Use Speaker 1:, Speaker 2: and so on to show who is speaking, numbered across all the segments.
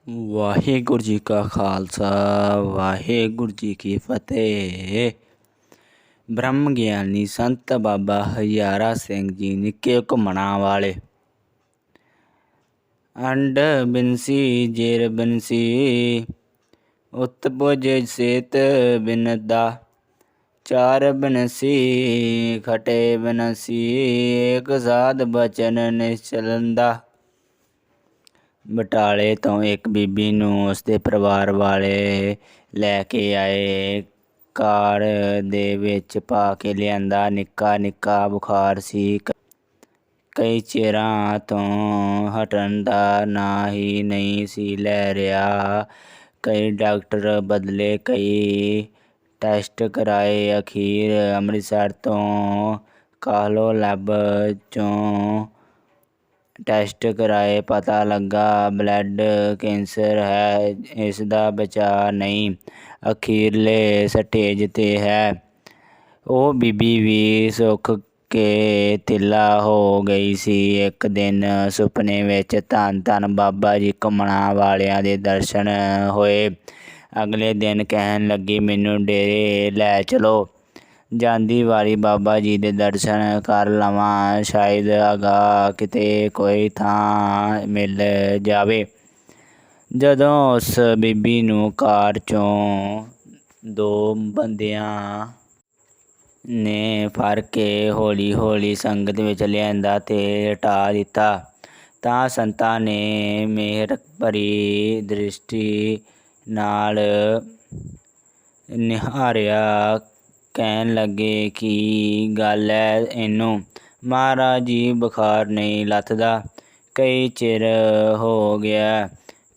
Speaker 1: ਵਾਹਿਗੁਰੂ ਜੀ ਕਾ ਖਾਲਸਾ ਵਾਹਿਗੁਰੂ ਜੀ ਕੀ ਫਤਿਹ। ਬ੍ਰਹਮ ਗਿਆਨੀ ਸੰਤ ਬਾਬਾ ਹਜ਼ਾਰਾ ਸਿੰਘ ਜੀ ਨਿੱਕੇ ਘੁੰਮਣਾ ਵਾਲੇ। ਅੰਡ ਬਿਨਸੀ ਜੇਰ ਬਿਨਸੀ ਉਤ ਪੁਜ ਸੇਤ ਬਿਨਦਾ। ਚਾਰ ਬਿਨਸੀ ਖਟੇ ਬਿਨਸੀ ਏਕ ਸਾਧ ਬਚਨ ਨਿਸ਼ਚਲੰਦਾ। ਬਟਾਲੇ ਤੋਂ ਇੱਕ ਬੀਬੀ ਨੂੰ ਉਸਦੇ ਪਰਿਵਾਰ ਵਾਲੇ ਲੈ ਕੇ ਆਏ। ਕਾਰ ਦੇ ਵਿੱਚ ਪਾ ਕੇ ਲਿਆਂਦਾ। ਨਿੱਕਾ ਨਿੱਕਾ ਬੁਖਾਰ ਸੀ। ਕਈ ਚਿਰਾਂ ਤੋਂ ਹਟਣ ਦਾ ਨਾਂ ਹੀ ਨਹੀਂ ਸੀ ਲੈ ਰਿਹਾ। ਕਈ ਡਾਕਟਰ ਬਦਲੇ, ਕਈ ਟੈਸਟ ਕਰਾਏ। ਅਖੀਰ ਅੰਮ੍ਰਿਤਸਰ ਤੋਂ ਕਾਹਲੋ ਲੈਬ 'ਚੋਂ ਟੈਸਟ ਕਰਾਏ। ਪਤਾ ਲੱਗਾ ਬਲੱਡ ਕੈਂਸਰ ਹੈ। ਇਸ ਦਾ ਬਚਾਅ ਨਹੀਂ, ਅਖੀਰਲੇ ਸਟੇਜ 'ਤੇ ਹੈ। ਉਹ ਬੀਬੀ ਵੀ ਸੁੱਕ ਕੇ ਤਿੱਲਾ ਹੋ ਗਈ ਸੀ। ਇੱਕ ਦਿਨ ਸੁਪਨੇ ਵਿੱਚ ਧੰਨ ਧੰਨ ਬਾਬਾ ਜੀ ਘੁੰਮਣਾ ਵਾਲਿਆਂ ਦੇ ਦਰਸ਼ਨ ਹੋਏ। ਅਗਲੇ ਦਿਨ ਕਹਿਣ ਲੱਗੀ, ਮੈਨੂੰ ਡੇਰੇ ਲੈ ਚਲੋ। ਜਾਂਦੀ ਵਾਰੀ ਬਾਬਾ ਜੀ ਦੇ ਦਰਸ਼ਨ ਕਰ ਲਵਾਂ, ਸ਼ਾਇਦ ਅਗਾਂਹ ਕਿਤੇ ਕੋਈ ਥਾਂ ਮਿਲ ਜਾਵੇ। ਜਦੋਂ ਉਸ ਬੀਬੀ ਨੂੰ ਕਾਰ 'ਚੋਂ ਦੋ ਬੰਦਿਆਂ ਨੇ ਫੜ ਕੇ ਹੌਲੀ ਹੌਲੀ ਸੰਗਤ ਵਿੱਚ ਲਿਆਂਦਾ ਤੇ ਲਿਟਾ ਦਿੱਤਾ ਤਾਂ ਸੰਤਾਂ ਨੇ ਮਿਹਰ ਭਰੀ ਦ੍ਰਿਸ਼ਟੀ ਨਾਲ ਨਿਹਾਰਿਆ। ਕਹਿਣ ਲੱਗੇ, ਕੀ ਗੱਲ ਹੈ ਇਹਨੂੰ? ਮਹਾਰਾਜ ਜੀ, ਬੁਖਾਰ ਨਹੀਂ ਲੱਥਦਾ, ਕਈ ਚਿਰ ਹੋ ਗਿਆ।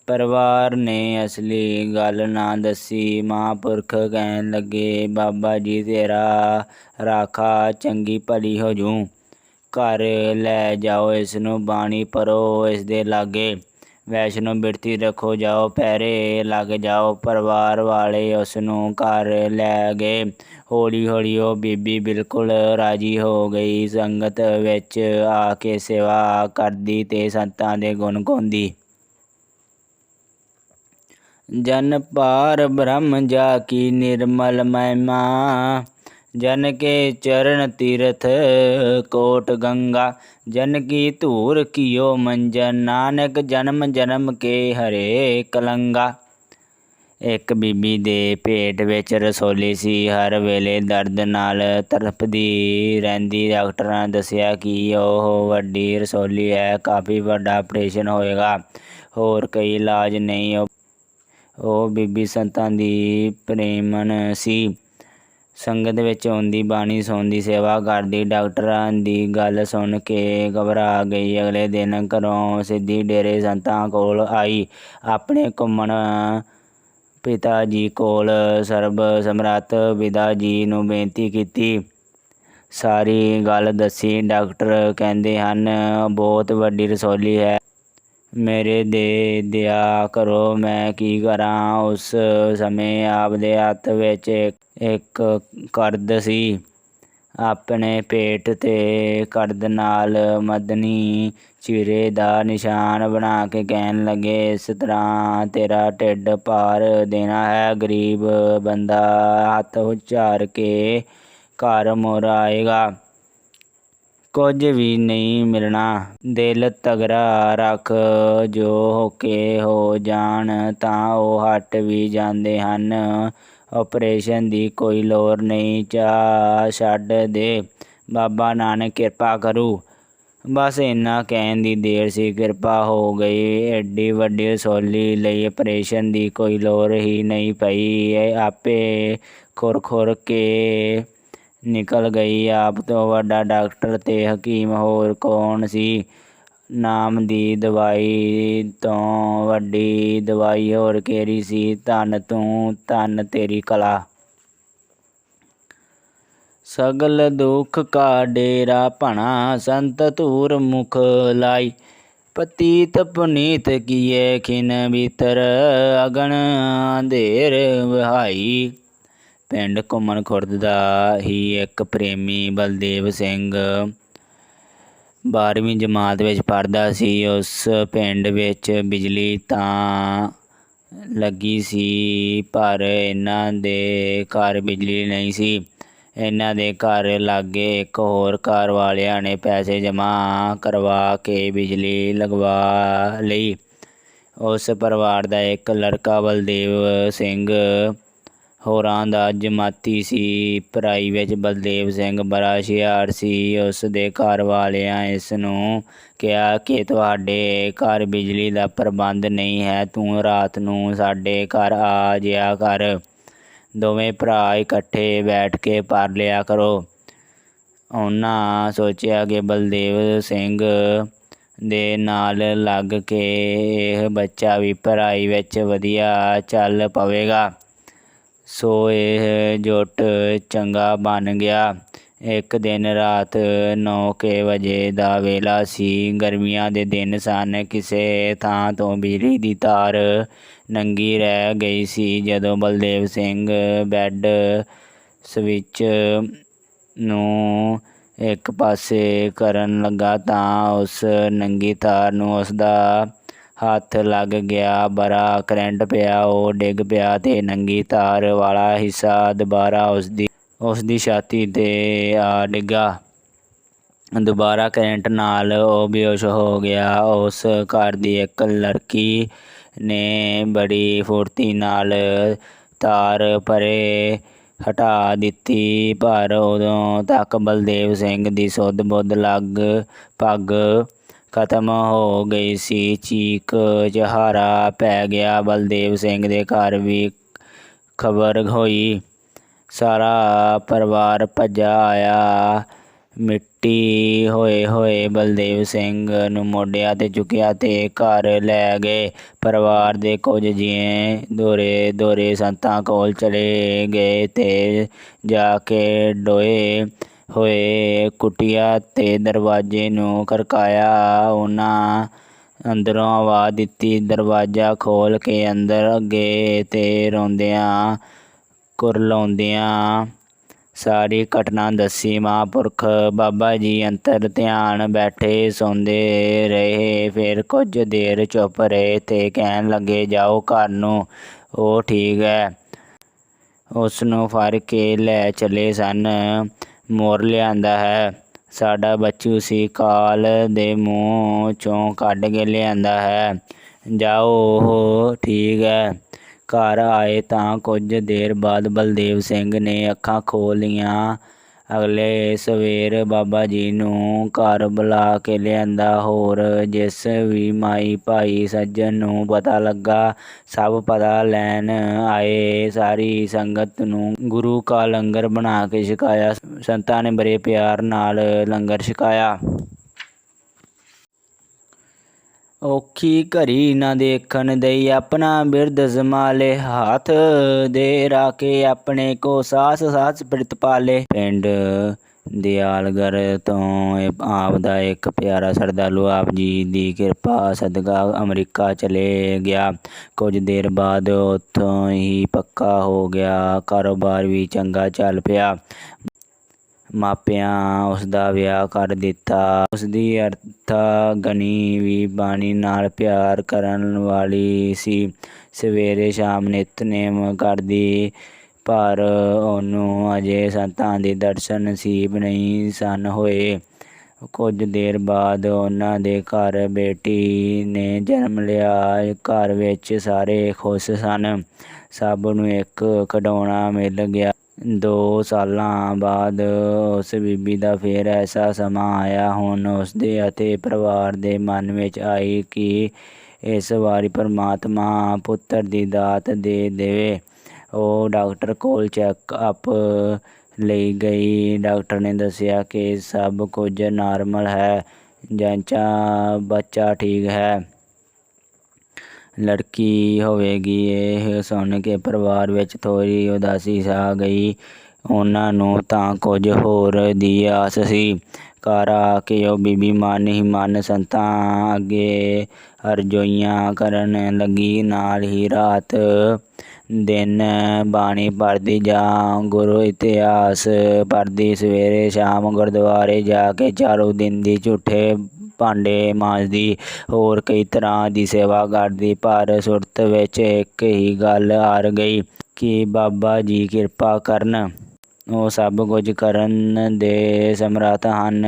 Speaker 1: ਪਰਿਵਾਰ ਨੇ ਅਸਲੀ ਗੱਲ ਨਾ ਦੱਸੀ। ਮਹਾਂਪੁਰਖ ਕਹਿਣ ਲੱਗੇ, ਬਾਬਾ ਜੀ ਤੇਰਾ ਰਾਖਾ, ਚੰਗੀ ਭਲੀ ਹੋ ਜੂ। ਘਰ ਲੈ ਜਾਓ ਇਸਨੂੰ, ਬਾਣੀ ਪੜ੍ਹੋ ਇਸਦੇ ਲਾਗੇ, ਵੈਸ਼ਨੋ ਬਿਰਤੀ ਰੱਖੋ, ਜਾਓ ਪਹਿਰੇ ਲੱਗ ਜਾਓ। ਪਰਿਵਾਰ ਵਾਲੇ ਉਸ ਨੂੰ ਘਰ ਲੈ ਗਏ। ਹੌਲੀ ਹੌਲੀ ਉਹ ਬੀਬੀ ਬਿਲਕੁਲ ਰਾਜ਼ੀ ਹੋ ਗਈ। ਸੰਗਤ ਵਿੱਚ ਆ ਕੇ ਸੇਵਾ ਕਰਦੀ ਤੇ ਸੰਤਾਂ ਦੇ ਗੁਣ ਗਾਉਂਦੀ। ਜਨ ਪਾਰ ਬ੍ਰਹਮ ਜਾ ਕੀ ਨਿਰਮਲ ਮਹਿਮਾ, ਜਨ ਕੇ ਚਰਨ ਤੀਰਥ ਕੋਟ ਗੰਗਾ। ਜਨ ਕੀ ਧੂਰ ਕੀਓ ਮੰਜਨ, ਨਾਨਕ ਜਨਮ ਜਨਮ ਕੇ ਹਰੇ ਕਲੰਗਾ। ਇੱਕ ਬੀਬੀ ਦੇ ਪੇਟ ਵਿੱਚ ਰਸੌਲੀ ਸੀ, ਹਰ ਵੇਲੇ ਦਰਦ ਨਾਲ ਤੜਫਦੀ ਰਹਿੰਦੀ। ਡਾਕਟਰਾਂ ਨੇ ਦੱਸਿਆ ਕਿ ਉਹ ਵੱਡੀ ਰਸੌਲੀ ਹੈ, ਕਾਫੀ ਵੱਡਾ ਆਪਰੇਸ਼ਨ ਹੋਏਗਾ, ਹੋਰ ਕੋਈ ਇਲਾਜ ਨਹੀਂ। ਉਹ ਬੀਬੀ ਸੰਤਾਂ ਦੀ ਪ੍ਰੇਮਣ ਸੀ। ਸੰਗਤ ਵਿੱਚ ਆਉਂਦੀ, ਬਾਣੀ ਸੁਣਦੀ, ਸੇਵਾ ਕਰਦੀ। ਡਾਕਟਰਾਂ ਦੀ ਗੱਲ ਸੁਣ ਕੇ ਘਬਰਾ ਗਈ। ਅਗਲੇ ਦਿਨ ਘਰੋਂ ਸਿੱਧੀ ਡੇਰੇ ਸੰਤਾਂ ਕੋਲ ਆਈ। ਆਪਣੇ ਘੁੰਮਣ ਪਿਤਾ ਜੀ ਕੋਲ ਸਰਬ ਸਮਰੱਥ ਪਿਤਾ ਜੀ ਨੂੰ ਬੇਨਤੀ ਕੀਤੀ, ਸਾਰੀ ਗੱਲ ਦੱਸੀ। ਡਾਕਟਰ ਕਹਿੰਦੇ ਹਨ, ਬਹੁਤ ਵੱਡੀ ਰਸੌਲੀ ਹੈ, ਮੇਰੇ ਦੇ ਦਿਆ ਕਰੋ, ਮੈਂ ਕੀ ਕਰਾਂ। ਉਸ ਸਮੇਂ ਆਪ ਦੇ ਹੱਥ ਵਿੱਚ ਇੱਕ ਕਰਦ ਸੀ। ਆਪਣੇ ਪੇਟ 'ਤੇ ਕਰਦ ਨਾਲ ਮਦਨੀ ਚੀਰੇ ਦਾ ਨਿਸ਼ਾਨ ਬਣਾ ਕੇ ਕਹਿਣ ਲੱਗੇ, ਇਸ ਤਰ੍ਹਾਂ ਤੇਰਾ ਢਿੱਡ ਭਰ ਦੇਣਾ ਹੈ। ਗਰੀਬ ਬੰਦਾ ਹੱਥ ਉਚਾਰ ਕੇ ਘਰ ਮੁੜ ਆਏਗਾ, ਕੁਝ ਵੀ ਨਹੀਂ ਮਿਲਣਾ। ਦਿਲ ਤਗੜਾ ਰੱਖ, ਜੋ ਹੋਕੇ ਹੋ ਜਾਣ ਤਾਂ ਉਹ ਹਟ ਵੀ ਜਾਂਦੇ ਹਨ। ਆਪਰੇਸ਼ਨ ਦੀ ਕੋਈ ਲੋੜ ਨਹੀਂ, ਚਾਹ ਛੱਡ ਦੇ, ਬਾਬਾ ਨਾਨਕ ਕਿਰਪਾ ਕਰੂ। ਬਸ ਇੰਨਾ ਕਹਿਣ ਦੀ ਦੇਰ ਸੀ, ਕਿਰਪਾ ਹੋ ਗਈ। ਐਡੀ ਵੱਡੀ ਰਸੌਲੀ ਲਈ ਆਪਰੇਸ਼ਨ ਦੀ ਕੋਈ ਲੋੜ ਹੀ ਨਹੀਂ ਪਈ, ਆਪੇ ਖੁਰ ਖੁਰ ਕੇ ਨਿਕਲ ਗਈ। ਆਪ ਤੋਂ ਵੱਡਾ ਡਾਕਟਰ ਤੇ ਹਕੀਮ ਹੋਰ ਕੌਣ ਸੀ? ਨਾਮ ਦੀ ਦਵਾਈ ਤੋਂ ਵੱਡੀ ਦਵਾਈ ਹੋਰ ਕਿਹੜੀ ਸੀ? ਧੰਨ ਤੂੰ, ਧੰਨ ਤੇਰੀ ਕਲਾ। ਸਗਲ ਦੁੱਖ ਕਾ ਡੇਰਾ ਭਣਾ, ਸੰਤ ਧੂਰ ਮੁਖ ਲਾਈ। ਪਤੀਤ ਪੁਨੀਤ ਕੀਏ ਖਿਨ ਭੀਤਰ, ਅਗਨ ਅੰਧੇਰ ਵਹਾਈ। ਪਿੰਡ ਘੁੰਮਣ ਖੁਰਦ ਦਾ ਹੀ ਇੱਕ ਪ੍ਰੇਮੀ ਬਲਦੇਵ ਸਿੰਘ 12ਵੀਂ ਜਮਾਤ ਵਿੱਚ ਪੜ੍ਹਦਾ ਸੀ। ਉਸ ਪਿੰਡ ਵਿੱਚ ਬਿਜਲੀ ਤਾਂ ਲੱਗੀ ਸੀ, ਪਰ ਇਹਨਾਂ ਦੇ ਘਰ ਬਿਜਲੀ ਨਹੀਂ ਸੀ। ਇਹਨਾਂ ਦੇ ਘਰ ਲਾਗੇ ਇੱਕ ਹੋਰ ਘਰ ਵਾਲਿਆਂ ਨੇ ਪੈਸੇ ਜਮ੍ਹਾਂ ਕਰਵਾ ਕੇ ਬਿਜਲੀ ਲਗਵਾ ਲਈ। ਉਸ ਪਰਿਵਾਰ ਦਾ ਇੱਕ ਲੜਕਾ ਬਲਦੇਵ ਸਿੰਘ ਹੋਰਾਂ ਦਾ ਜਮਾਤੀ ਸੀ। ਪੜ੍ਹਾਈ ਵਿੱਚ ਬਲਦੇਵ ਸਿੰਘ ਬੜਾ ਹੁਸ਼ਿਆਰ ਸੀ। ਉਸ ਦੇ ਘਰ ਵਾਲਿਆਂ ਇਸ ਨੂੰ ਕਿਹਾ ਕਿ ਤੁਹਾਡੇ ਘਰ ਬਿਜਲੀ ਦਾ ਪ੍ਰਬੰਧ ਨਹੀਂ ਹੈ, ਤੂੰ ਰਾਤ ਨੂੰ ਸਾਡੇ ਘਰ ਆ ਜਾਇਆ ਕਰ। ਦੋਵੇਂ ਭਰਾ ਇਕੱਠੇ ਬੈਠ ਕੇ ਪੜ੍ਹ ਲਿਆ ਕਰੋ। ਉਹਨਾਂ ਸੋਚਿਆ ਕਿ ਬਲਦੇਵ ਸਿੰਘ ਦੇ ਨਾਲ ਲੱਗ ਕੇ ਇਹ ਬੱਚਾ ਵੀ ਪੜ੍ਹਾਈ ਵਿੱਚ ਵਧੀਆ ਚੱਲ ਪਵੇਗਾ, ਸੋ ਇਹ ਜੁੱਟ ਚੰਗਾ ਬਣ ਗਿਆ। ਇੱਕ ਦਿਨ ਰਾਤ 9 ਵਜੇ ਦਾ ਵੇਲਾ ਸੀ। ਗਰਮੀਆਂ ਦੇ ਦਿਨ ਸਨ। ਕਿਸੇ ਥਾਂ ਤੋਂ ਬਿਜਲੀ ਦੀ ਤਾਰ ਨੰਗੀ ਰਹਿ ਗਈ ਸੀ। ਜਦੋਂ ਬਲਦੇਵ ਸਿੰਘ ਬੈੱਡ ਸਵਿੱਚ ਨੂੰ ਇੱਕ ਪਾਸੇ ਕਰਨ ਲੱਗਾ ਤਾਂ ਉਸ ਨੰਗੀ ਤਾਰ ਨੂੰ ਉਸਦਾ ਹੱਥ ਲੱਗ ਗਿਆ। ਬੜਾ ਕਰੰਟ ਪਿਆ। ਉਹ ਡਿੱਗ ਪਿਆ ਤੇ ਨੰਗੀ ਤਾਰ ਵਾਲਾ ਹਿੱਸਾ ਦੁਬਾਰਾ ਉਸਦੀ ਛਾਤੀ 'ਤੇ ਆ ਡਿੱਗਾ। ਦੁਬਾਰਾ ਕਰੰਟ ਨਾਲ ਉਹ ਬੇਹੋਸ਼ ਹੋ ਗਿਆ। ਉਸ ਘਰ ਦੀ ਇੱਕ ਲੜਕੀ ਨੇ ਬੜੀ ਫੁਰਤੀ ਨਾਲ ਤਾਰ ਪਰੇ ਹਟਾ ਦਿੱਤੀ, ਪਰ ਉਦੋਂ ਤੱਕ ਬਲਦੇਵ ਸਿੰਘ ਦੀ ਸੁੱਧ ਬੁੱਧ ਲਗਭਗ ਖਤਮ ਹੋ ਗਈ ਸੀ। ਚੀਕ ਚਿਹਾੜਾ ਪੈ ਗਿਆ। ਬਲਦੇਵ ਸਿੰਘ ਦੇ ਘਰ ਵੀ ਖਬਰ ਹੋਈ। ਸਾਰਾ ਪਰਿਵਾਰ ਭੱਜਾ ਆਇਆ। ਮਿੱਟੀ ਹੋਏ ਬਲਦੇਵ ਸਿੰਘ ਨੂੰ ਮੋਢਿਆਂ 'ਤੇ ਚੁੱਕਿਆ ਤੇ ਘਰ ਲੈ ਗਏ। ਪਰਿਵਾਰ ਦੇ ਕੁਝ ਜੀਅ ਦੌਰੇ ਸੰਤਾਂ ਕੋਲ ਚਲੇ ਗਏ ਤੇ ਜਾ ਕੇ ਡੋਏ ਹੋਏ ਕੁਟੀਆ ਤੇ ਦਰਵਾਜ਼ੇ ਨੂੰ ਖੜਕਾਇਆ। ਉਹਨਾਂ ਅੰਦਰੋਂ ਆਵਾਜ਼ ਦਿੱਤੀ। ਦਰਵਾਜ਼ਾ ਖੋਲ੍ਹ ਕੇ ਅੰਦਰ ਗਏ ਤੇ ਰੋਂਦਿਆਂ ਕੁਰਲਾਉਂਦਿਆਂ ਸਾਰੀ ਘਟਨਾ ਦੱਸੀ। ਮਹਾਂਪੁਰਖ ਬਾਬਾ ਜੀ ਅੰਤਰ ਧਿਆਨ ਬੈਠੇ ਸੁਣਦੇ ਰਹੇ। ਫਿਰ ਕੁਝ ਦੇਰ ਚੁੱਪ ਰਹੇ ਤੇ ਕਹਿਣ ਲੱਗੇ, ਜਾਓ ਘਰ ਨੂੰ, ਉਹ ਠੀਕ ਹੈ। ਉਸ ਨੂੰ ਫੜ ਕੇ ਲੈ ਚੱਲੇ ਸਨ। ਮੋਰ ਲਿਆਂਦਾ ਹੈ, ਸਾਡਾ ਬੱਚੂ ਸੀ, ਕਾਲ ਦੇ ਮੂੰਹ 'ਚੋਂ ਕੱਢ ਕੇ ਲਿਆਂਦਾ ਹੈ। ਜਾਓ, ਉਹ ਠੀਕ ਹੈ। ਘਰ ਆਏ ਤਾਂ ਕੁਝ ਦੇਰ ਬਾਅਦ ਬਲਦੇਵ ਸਿੰਘ ਨੇ ਅੱਖਾਂ ਖੋਲ੍ਹ ਲਈਆਂ। ਅਗਲੇ ਸਵੇਰ ਬਾਬਾ ਜੀ ਨੂੰ ਘਰ ਬੁਲਾ ਕੇ ਲਿਆਂਦਾ। ਹੋਰ ਜਿਸ ਵੀ ਮਾਈ ਭਾਈ ਸੱਜਣ ਨੂੰ ਪਤਾ ਲੱਗਾ, ਸਭ ਪਤਾ ਲੈਣ ਆਏ। ਸਾਰੀ ਸੰਗਤ ਨੂੰ ਗੁਰੂ ਕਾ ਲੰਗਰ ਬਣਾ ਕੇ ਛਕਾਇਆ। ਸੰਤਾਂ ਨੇ ਬੜੇ ਪਿਆਰ ਨਾਲ ਲੰਗਰ ਛਕਾਇਆ। ਔਖੀ ਘੜੀ ਨਾ ਦੇਖਣ ਦਈ, ਆਪਣਾ ਬਿਰਦ ਸੰਭਾਲੇ, ਹੱਥ ਦੇ ਰਾਖੇ ਆਪਣੇ ਕੋ ਸਾਸ ਪ੍ਰਿਤਪਾਲੇ। ਪਿੰਡ ਦਿਆਲਗੜ੍ਹ ਤੋਂ ਆਪ ਦਾ ਇੱਕ ਪਿਆਰਾ ਸ਼ਰਧਾਲੂ ਆਪ ਜੀ ਦੀ ਕਿਰਪਾ ਸਦਕਾ ਅਮਰੀਕਾ ਚਲੇ ਗਿਆ। ਕੁਝ ਦੇਰ ਬਾਅਦ ਉੱਥੋਂ ਹੀ ਪੱਕਾ ਹੋ ਗਿਆ। ਕਾਰੋਬਾਰ ਵੀ ਚੰਗਾ ਚੱਲ ਪਿਆ। ਮਾਪਿਆਂ ਉਸਦਾ ਵਿਆਹ ਕਰ ਦਿੱਤਾ। ਉਸਦੀ ਅਰਥਾਗਨੀ ਵੀ ਬਾਣੀ ਨਾਲ ਪਿਆਰ ਕਰਨ ਵਾਲੀ ਸੀ। ਸਵੇਰੇ ਸ਼ਾਮ ਨਿਤਨੇਮ ਕਰਦੀ, ਪਰ ਉਹਨੂੰ ਅਜੇ ਸੰਤਾਂ ਦੇ ਦਰਸ਼ਨ ਨਸੀਬ ਨਹੀਂ ਸਨ ਹੋਏ। ਕੁਝ ਦੇਰ ਬਾਅਦ ਉਹਨਾਂ ਦੇ ਘਰ ਬੇਟੀ ਨੇ ਜਨਮ ਲਿਆ। ਘਰ ਵਿੱਚ ਸਾਰੇ ਖੁਸ਼ ਸਨ। ਸਭ ਨੂੰ ਇੱਕ ਖਿਡੌਣਾ ਮਿਲ ਗਿਆ। 2 ਸਾਲਾਂ ਬਾਅਦ ਉਸ ਬੀਬੀ ਦਾ ਫਿਰ ਐਸਾ ਸਮਾਂ ਆਇਆ। ਹੁਣ ਉਸਦੇ ਅਤੇ ਪਰਿਵਾਰ ਦੇ ਮਨ ਵਿੱਚ ਆਈ ਕਿ ਇਸ ਵਾਰੀ ਪਰਮਾਤਮਾ ਪੁੱਤਰ ਦੀ ਦਾਤ ਦੇ ਦੇਵੇ। ਉਹ ਡਾਕਟਰ ਕੋਲ ਚੈੱਕ-ਅਪ ਲਈ ਗਈ। ਡਾਕਟਰ ਨੇ ਦੱਸਿਆ ਕਿ ਸਭ ਕੁਝ ਨਾਰਮਲ ਹੈ, ਜਾਂਚਾਂ ਬੱਚਾ ਠੀਕ ਹੈ, ਲੜਕੀ ਹੋਵੇਗੀ। ਇਹ ਸੁਣ ਕੇ ਪਰਿਵਾਰ ਵਿੱਚ ਥੋੜ੍ਹੀ ਉਦਾਸੀ ਛਾ ਗਈ। ਉਹਨਾਂ ਨੂੰ ਤਾਂ ਕੁਝ ਹੋਰ ਦੀ ਆਸ ਸੀ। ਘਰ ਆ ਕੇ ਉਹ ਬੀਬੀ ਮਨ ਹੀ ਮਨ ਸੰਤਾਂ ਅੱਗੇ ਅਰਜ਼ੋਈਆਂ ਕਰਨ ਲੱਗੀ। ਨਾਲ ਹੀ ਰਾਤ ਦਿਨ ਬਾਣੀ ਪੜ੍ਹਦੀ ਜਾਂ ਗੁਰੂ ਇਤਿਹਾਸ ਪੜ੍ਹਦੀ। ਸਵੇਰੇ ਸ਼ਾਮ ਗੁਰਦੁਆਰੇ ਜਾ ਕੇ ਚਾਲੂ ਦਿਨ ਦੀ ਝੂਠੇ ਭਾਂਡੇ ਮਾਂਜਦੀ। ਹੋਰ ਕਈ ਤਰ੍ਹਾਂ ਦੀ ਸੇਵਾ ਕਰਦੀ। ਪਰ ਸੁਰਤ ਵਿੱਚ ਇੱਕ ਹੀ ਗੱਲ ਹਾਰ ਗਈ ਕਿ ਬਾਬਾ ਜੀ ਕਿਰਪਾ ਕਰਨ। ਉਹ ਸਭ ਕੁਝ ਕਰਨ ਦੇ ਸਮਰੱਥ ਹਨ।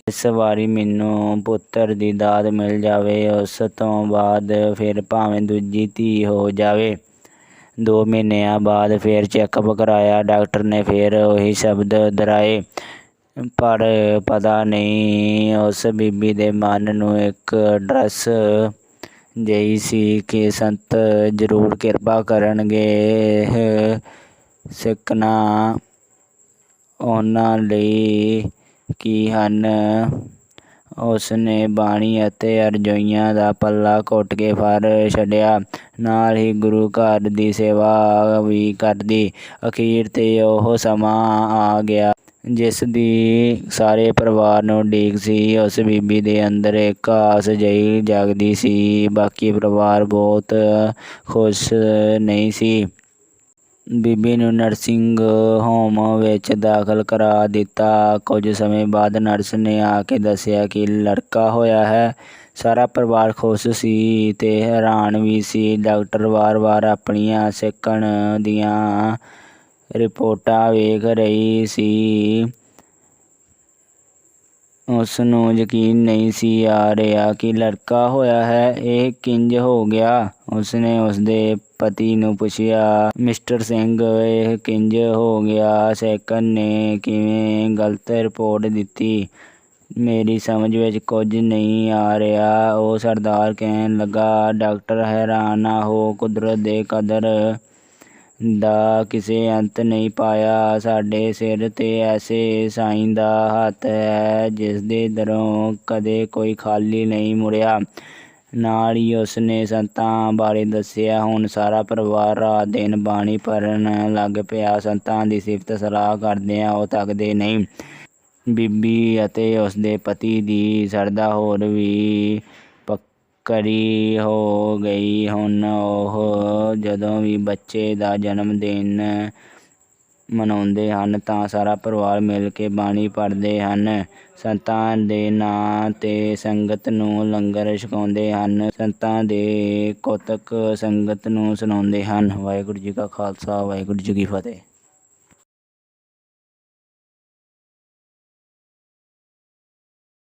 Speaker 1: ਇਸ ਵਾਰੀ ਮੈਨੂੰ ਪੁੱਤਰ ਦੀ ਦਾਤ ਮਿਲ ਜਾਵੇ, ਉਸ ਤੋਂ ਬਾਅਦ ਫਿਰ ਭਾਵੇਂ ਦੂਜੀ ਧੀ ਹੋ ਜਾਵੇ। 2 ਮਹੀਨਿਆਂ ਬਾਅਦ ਫਿਰ ਚੈੱਕਅਪ ਕਰਾਇਆ। ਡਾਕਟਰ ਨੇ ਫਿਰ ਉਹੀ ਸ਼ਬਦ ਦੁਹਰਾਏ। ਪਰ ਪਤਾ ਨਹੀਂ ਉਸ ਬੀਬੀ ਦੇ ਮਨ ਨੂੰ ਇੱਕ ਡਰਸ ਜਿਹੀ ਸੀ ਕਿ ਸੰਤ ਜ਼ਰੂਰ ਕਿਰਪਾ ਕਰਨਗੇ। ਸਿੱਖਣਾ ਉਹਨਾਂ ਲਈ ਕੀ ਹਨ। ਉਸ ਨੇ ਬਾਣੀ ਅਤੇ ਅਰਜ਼ੋਈਆਂ ਦਾ ਪੱਲਾ ਘੁੱਟ ਕੇ ਫੜ ਛੱਡਿਆ। ਨਾਲ ਹੀ ਗੁਰੂ ਘਰ ਦੀ ਸੇਵਾ ਵੀ ਕਰਦੀ। ਅਖੀਰ 'ਤੇ ਉਹ ਸਮਾਂ ਆ ਗਿਆ ਜਿਸ ਦੀ ਸਾਰੇ ਪਰਿਵਾਰ ਨੂੰ ਉਡੀਕ ਸੀ। ਉਸ ਬੀਬੀ ਦੇ ਅੰਦਰ ਇੱਕ ਆਸ ਜਿਹੀ ਜਾਗਦੀ ਸੀ। ਬਾਕੀ ਪਰਿਵਾਰ ਬਹੁਤ ਖੁਸ਼ ਨਹੀਂ ਸੀ। ਬੀਬੀ ਨੂੰ ਨਰਸਿੰਗ ਹੋਮ ਵਿੱਚ ਦਾਖਲ ਕਰਾ ਦਿੱਤਾ। ਕੁਝ ਸਮੇਂ ਬਾਅਦ ਨਰਸ ਨੇ ਆ ਕੇ ਦੱਸਿਆ ਕਿ ਲੜਕਾ ਹੋਇਆ ਹੈ। ਸਾਰਾ ਪਰਿਵਾਰ ਖੁਸ਼ ਸੀ ਤੇ ਹੈਰਾਨ ਵੀ ਸੀ। ਡਾਕਟਰ ਵਾਰ-ਵਾਰ ਆਪਣੀਆਂ ਸੇਕਣ ਦੀਆਂ ਰਿਪੋਰਟਾਂ ਵੇਖ ਰਹੀ ਸੀ। ਉਸ ਨੂੰ ਯਕੀਨ ਨਹੀਂ ਸੀ ਆ ਰਿਹਾ ਕਿ ਲੜਕਾ ਹੋਇਆ ਹੈ। ਇਹ ਕਿੰਜ ਹੋ ਗਿਆ? ਉਸਨੇ ਉਸਦੇ ਪਤੀ ਨੂੰ ਪੁੱਛਿਆ। ਮਿਸਟਰ ਸਿੰਘ, ਇਹ ਕਿੰਜ ਹੋ ਗਿਆ? ਸੇਕਣ ਨੇ ਕਿਵੇਂ ਗਲਤ ਰਿਪੋਰਟ ਦਿੱਤੀ? ਮੇਰੀ ਸਮਝ ਵਿੱਚ ਕੁਝ ਨਹੀਂ ਆ ਰਿਹਾ, ਉਹ ਸਰਦਾਰ ਕਹਿਣ ਲੱਗਾ। ਡਾਕਟਰ, ਹੈਰਾਨ ਨਾ ਹੋ। ਕੁਦਰਤ ਦੇ ਕਦਰ ਦਾ ਕਿਸੇ ਅੰਤ ਨਹੀਂ ਪਾਇਆ। ਸਾਡੇ ਸਿਰ 'ਤੇ ਐਸੇ ਸਾਈਂ ਦਾ ਹੱਥ ਹੈ ਜਿਸ ਦੇ ਦਰੋਂ ਕਦੇ ਕੋਈ ਖਾਲੀ ਨਹੀਂ ਮੁੜਿਆ। ਨਾਲ ਹੀ ਉਸਨੇ ਸੰਤਾਂ ਬਾਰੇ ਦੱਸਿਆ। ਹੁਣ ਸਾਰਾ ਪਰਿਵਾਰ ਰਾਤ ਦਿਨ ਬਾਣੀ ਪੜ੍ਹਨ ਲੱਗ ਪਿਆ। ਸੰਤਾਂ ਦੀ ਸਿਫਤ ਸਲਾਹ ਕਰਦਿਆਂ ਉਹ ਥੱਕਦੇ ਨਹੀਂ। ਬੀਬੀ ਅਤੇ ਉਸਦੇ ਪਤੀ ਦੀ ਸ਼ਰਧਾ ਹੋਰ ਵੀ ਪੱਕਰੀ ਹੋ ਗਈ। ਹੁਣ ਉਹ ਜਦੋਂ ਵੀ ਬੱਚੇ ਦਾ ਜਨਮ ਦਿਨ ਮਨਾਉਂਦੇ ਹਨ ਤਾਂ ਸਾਰਾ ਪਰਿਵਾਰ ਮਿਲ ਕੇ ਬਾਣੀ ਪੜ੍ਹਦੇ ਹਨ। ਸੰਤਾਂ ਦੇ ਨਾਂ 'ਤੇ ਸੰਗਤ ਨੂੰ ਲੰਗਰ ਛਕਾਉਂਦੇ ਹਨ। ਸੰਤਾਂ ਦੇ ਕੁਤਕ ਸੰਗਤ ਨੂੰ ਸੁਣਾਉਂਦੇ ਹਨ। ਵਾਹਿਗੁਰੂ ਜੀ ਕਾ ਖਾਲਸਾ, ਵਾਹਿਗੁਰੂ ਜੀ ਕੀ ਫਤਿਹ।